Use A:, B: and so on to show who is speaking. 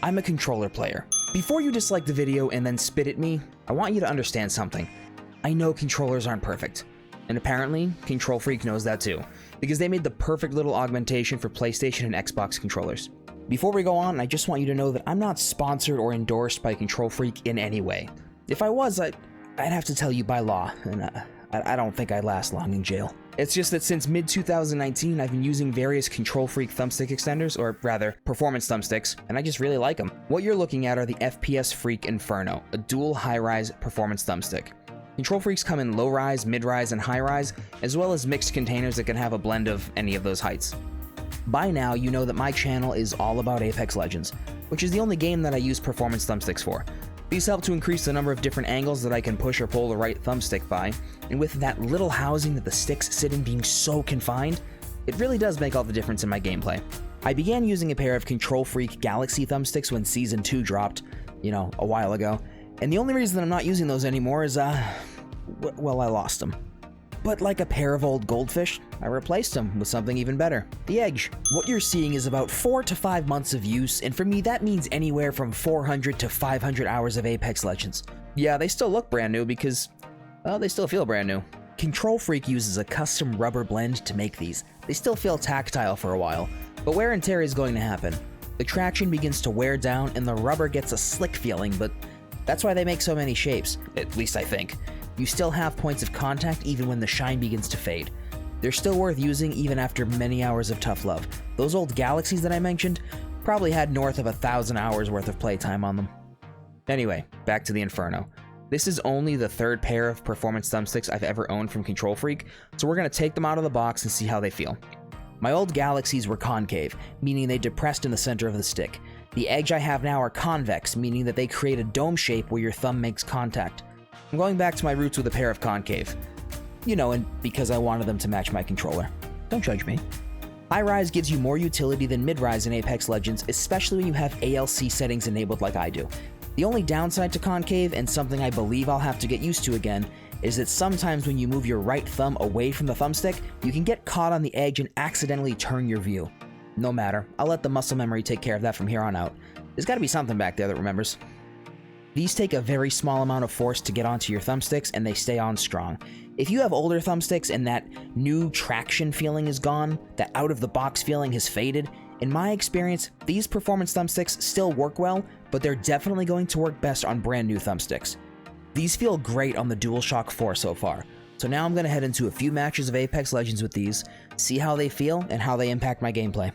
A: I'm a controller player. Before you dislike the video and then spit at me, I want you to understand something. I know controllers aren't perfect. And apparently, KontrolFreek knows that too, because they made the perfect little augmentation for PlayStation and Xbox controllers. Before we go on, I just want you to know that I'm not sponsored or endorsed by KontrolFreek in any way. If I was, I'd have to tell you by law, and I don't think I'd last long in jail. It's just that since mid-2019, I've been using various KontrolFreek thumbstick extenders, or rather, performance thumbsticks, and I just really like them. What you're looking at are the FPS Freek Inferno, a dual high-rise performance thumbstick. KontrolFreeks come in low-rise, mid-rise, and high-rise, as well as mixed containers that can have a blend of any of those heights. By now, you know that my channel is all about Apex Legends, which is the only game that I use performance thumbsticks for. These help to increase the number of different angles that I can push or pull the right thumbstick by, and with that little housing that the sticks sit in being so confined, it really does make all the difference in my gameplay. I began using a pair of KontrolFreek Galaxy thumbsticks when Season 2 dropped, a while ago, and the only reason that I'm not using those anymore is, well, I lost them. But like a pair of old goldfish, I replaced them with something even better, the Edge. What you're seeing is about 4 to 5 months of use, and for me that means anywhere from 400 to 500 hours of Apex Legends. Yeah, they still look brand new because, well, they still feel brand new. KontrolFreek uses a custom rubber blend to make these. They still feel tactile for a while, but wear and tear is going to happen. The traction begins to wear down and the rubber gets a slick feeling, but that's why they make so many shapes, at least I think. You still have points of contact even when the shine begins to fade. They're still worth using even after many hours of tough love. Those old Galaxies that I mentioned probably had north of 1,000 hours worth of playtime on them. Anyway, back to the Inferno. This is only the third pair of performance thumbsticks I've ever owned from KontrolFreek, so we're going to take them out of the box and see how they feel. My old Galaxies were concave, meaning they depressed in the center of the stick. The Edge I have now are convex, meaning that they create a dome shape where your thumb makes contact. I'm going back to my roots with a pair of concave. And because I wanted them to match my controller. Don't judge me. High-rise gives you more utility than mid-rise in Apex Legends, especially when you have ALC settings enabled like I do. The only downside to concave, and something I believe I'll have to get used to again, is that sometimes when you move your right thumb away from the thumbstick, you can get caught on the edge and accidentally turn your view. No matter, I'll let the muscle memory take care of that from here on out. There's gotta be something back there that remembers. These take a very small amount of force to get onto your thumbsticks and they stay on strong. If you have older thumbsticks and that new traction feeling is gone, that out-of-the-box feeling has faded, in my experience, these performance thumbsticks still work well, but they're definitely going to work best on brand new thumbsticks. These feel great on the DualShock 4 so far, so now I'm going to head into a few matches of Apex Legends with these, see how they feel and how they impact my gameplay.